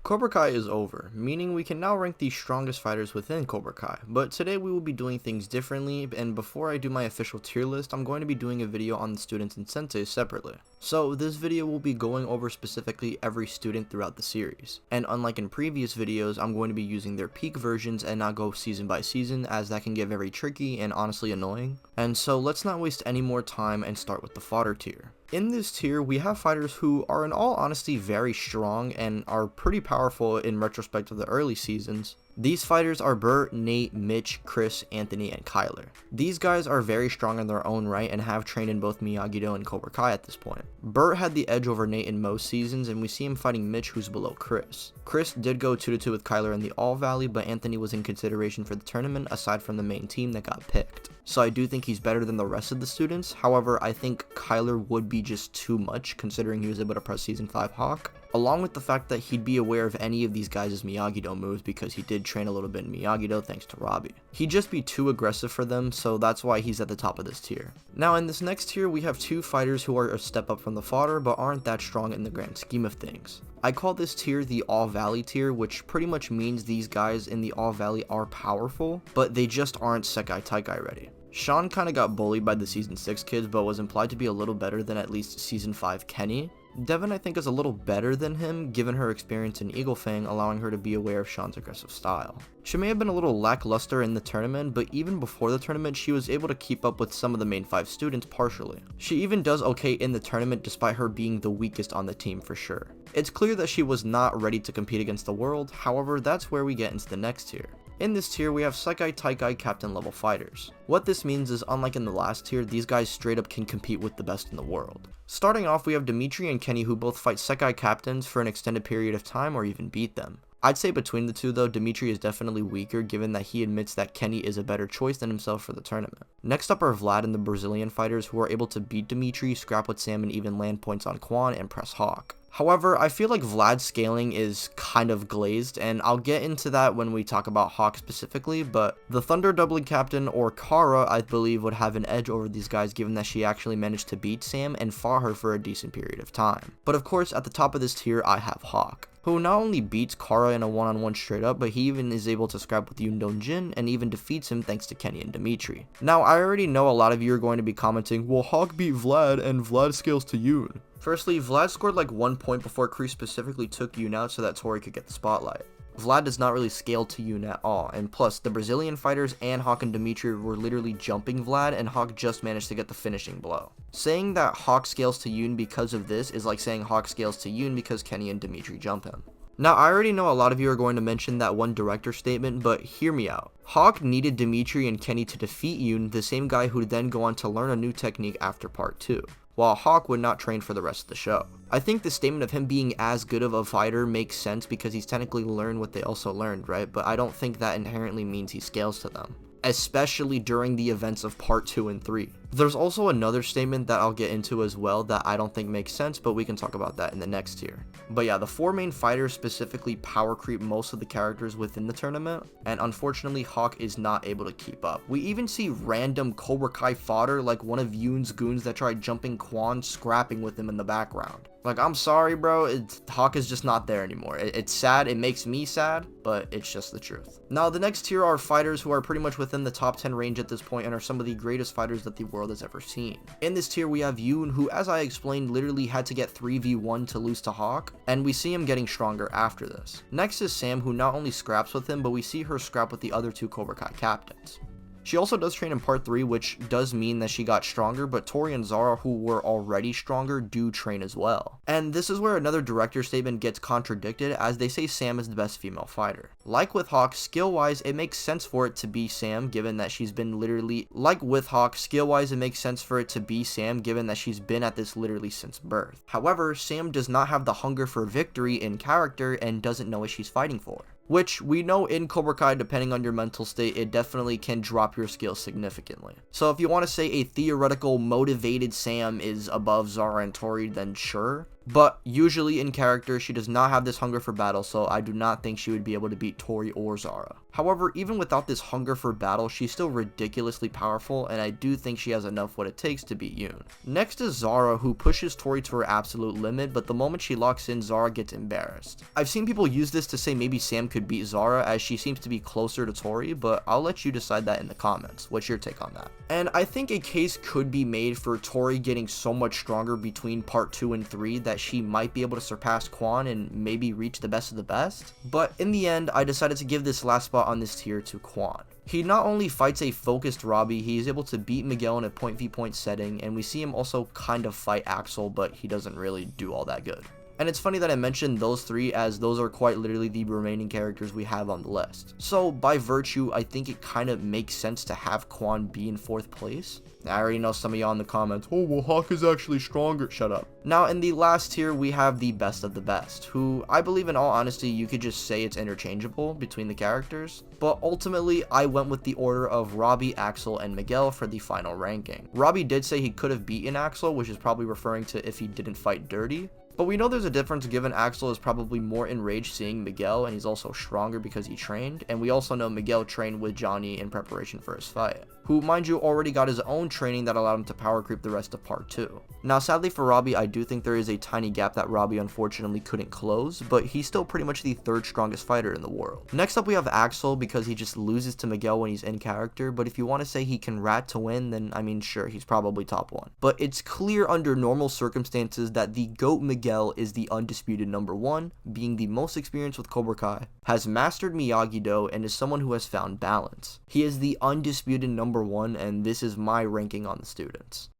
Cobra Kai is over, meaning we can now rank the strongest fighters within Cobra Kai, but today we will be doing things differently, and before I do my official tier list, I'm going to be doing a video on the students and senseis separately. So this video will be going over specifically every student throughout the series, and unlike in previous videos, I'm going to be using their peak versions and not go season by season, as that can get very tricky and honestly annoying. And so let's not waste any more time and start with the fodder tier. In this tier, we have fighters who are in all honesty very strong and are pretty powerful in retrospect of the early seasons. These fighters are Bert, Nate, Mitch, Chris, Anthony, and Kyler. These guys are very strong in their own right and have trained in both Miyagi-Do and Cobra Kai at this point. Bert had the edge over Nate in most seasons, and we see him fighting Mitch, who's below Chris. Chris did go 2-2 with Kyler in the All Valley, but Anthony was in consideration for the tournament aside from the main team that got picked. So I do think he's better than the rest of the students. However, I think Kyler would be just too much considering he was able to press season 5 Hawk, along with the fact that he'd be aware of any of these guys' Miyagi-Do moves because he did train a little bit in Miyagi-Do thanks to Robbie. He'd just be too aggressive for them, so that's why he's at the top of this tier. Now in this next tier, we have two fighters who are a step up from the fodder but aren't that strong in the grand scheme of things. I call this tier the All Valley tier, which pretty much means these guys in the All Valley are powerful, but they just aren't Sekai Taikai ready. Sean kinda got bullied by the season 6 kids, but was implied to be a little better than at least season 5 Kenny. Devin I think is a little better than him given her experience in Eagle Fang, allowing her to be aware of Sean's aggressive style. She may have been a little lackluster in the tournament, but even before the tournament she was able to keep up with some of the main 5 students partially. She even does okay in the tournament despite her being the weakest on the team for sure. It's clear that she was not ready to compete against the world, however that's where we get into the next tier. In this tier, we have Sekai Taikai captain level fighters. What this means is, unlike in the last tier, these guys straight up can compete with the best in the world. Starting off, we have Dimitri and Kenny who both fight Sekai captains for an extended period of time or even beat them. I'd say between the two though, Dimitri is definitely weaker given that he admits that Kenny is a better choice than himself for the tournament. Next up are Vlad and the Brazilian fighters who are able to beat Dimitri, scrap with Sam and even land points on Quan and press Hawk. However, I feel like Vlad's scaling is kind of glazed, and I'll get into that when we talk about Hawk specifically, but the Thunder doubling captain, or Kara, I believe would have an edge over these guys given that she actually managed to beat Sam and fought her for a decent period of time. But of course, at the top of this tier, I have Hawk, who not only beats Kara in a one-on-one straight up, but he even is able to scrap with Yoon Dong-jin and even defeats him thanks to Kenny and Dimitri. Now, I already know a lot of you are going to be commenting, well, Hawk beat Vlad and Vlad scales to Yoon. Firstly, Vlad scored like 1 point before Kreese specifically took Yoon out so that Tori could get the spotlight. Vlad does not really scale to Yoon at all, and plus, the Brazilian fighters and Hawk and Dimitri were literally jumping Vlad, and Hawk just managed to get the finishing blow. Saying that Hawk scales to Yoon because of this is like saying Hawk scales to Yoon because Kenny and Dimitri jump him. Now, I already know a lot of you are going to mention that one director statement, but hear me out. Hawk needed Dimitri and Kenny to defeat Yoon, the same guy who would then go on to learn a new technique after part 2. While Hawk would not train for the rest of the show. I think the statement of him being as good of a fighter makes sense because he's technically learned what they also learned, right? But I don't think that inherently means he scales to them, especially during the events of part 2 and 3. There's also another statement that I'll get into as well that I don't think makes sense, but we can talk about that in the next tier. But yeah, the 4 main fighters specifically power creep most of the characters within the tournament, and unfortunately Hawk is not able to keep up. We even see random Cobra Kai fodder like one of Yoon's goons that tried jumping Quan scrapping with him in the background. Like, I'm sorry bro, Hawk is just not there anymore. It's sad, it makes me sad, but it's just the truth. Now the next tier are fighters who are pretty much within the top 10 range at this point and are some of the greatest fighters that the world has ever seen. In this tier we have Yoon, who as I explained literally had to get 3v1 to lose to Hawk, and we see him getting stronger after this. Next is Sam, who not only scraps with him, but we see her scrap with the other 2 Cobra Kai captains. She also does train in part 3, which does mean that she got stronger, but Tori and Zara, who were already stronger, do train as well. And this is where another director statement gets contradicted, as they say Sam is the best female fighter. Like with Hawk, skill-wise, it makes sense for it to be Sam, given that she's been literally, like with Hawk, skill-wise, it makes sense for it to be Sam, given that she's been at this literally since birth. However, Sam does not have the hunger for victory in character and doesn't know what she's fighting for. Which we know in Cobra Kai, depending on your mental state, it definitely can drop your skills significantly. So if you want to say a theoretical motivated Sam is above Zara and Tori, then sure. But usually in character, she does not have this hunger for battle, so I do not think she would be able to beat Tori or Zara. However, even without this hunger for battle, she's still ridiculously powerful, and I do think she has enough what it takes to beat Yoon. Next is Zara, who pushes Tori to her absolute limit, but the moment she locks in, Zara gets embarrassed. I've seen people use this to say maybe Sam could beat Zara, as she seems to be closer to Tori, but I'll let you decide that in the comments. What's your take on that? And I think a case could be made for Tori getting so much stronger between part 2 and 3 that she might be able to surpass Kwon and maybe reach the best of the best. But in the end, I decided to give this last spot on this tier to Kwon. He not only fights a focused Robbie, he is able to beat Miguel in a point v point setting, and we see him also kind of fight Axel, but he doesn't really do all that good. And it's funny that I mentioned those three, as those are quite literally the remaining characters we have on the list. So by virtue, I think it kind of makes sense to have Kwon be in 4th place. I already know some of y'all in the comments, oh well, Hawk is actually stronger. Shut up. Now in the last tier, we have the best of the best, who I believe in all honesty you could just say it's interchangeable between the characters. But ultimately, I went with the order of Robbie, Axel, and Miguel for the final ranking. Robbie did say he could have beaten Axel, which is probably referring to if he didn't fight dirty. But we know there's a difference given Axel is probably more enraged seeing Miguel, and he's also stronger because he trained, and we also know Miguel trained with Johnny in preparation for his fight, who, mind you, already got his own training that allowed him to power creep the rest of part 2. Now sadly for Robbie, I do think there is a tiny gap that Robbie unfortunately couldn't close, but he's still pretty much the 3rd strongest fighter in the world. Next up we have Axel, because he just loses to Miguel when he's in character, but if you want to say he can rat to win, then I mean sure, he's probably top 1. But it's clear under normal circumstances that the GOAT Miguel is the undisputed number 1, being the most experienced with Cobra Kai, has mastered Miyagi-Do, and is someone who has found balance. He is the undisputed number 1, and this is my ranking on the students.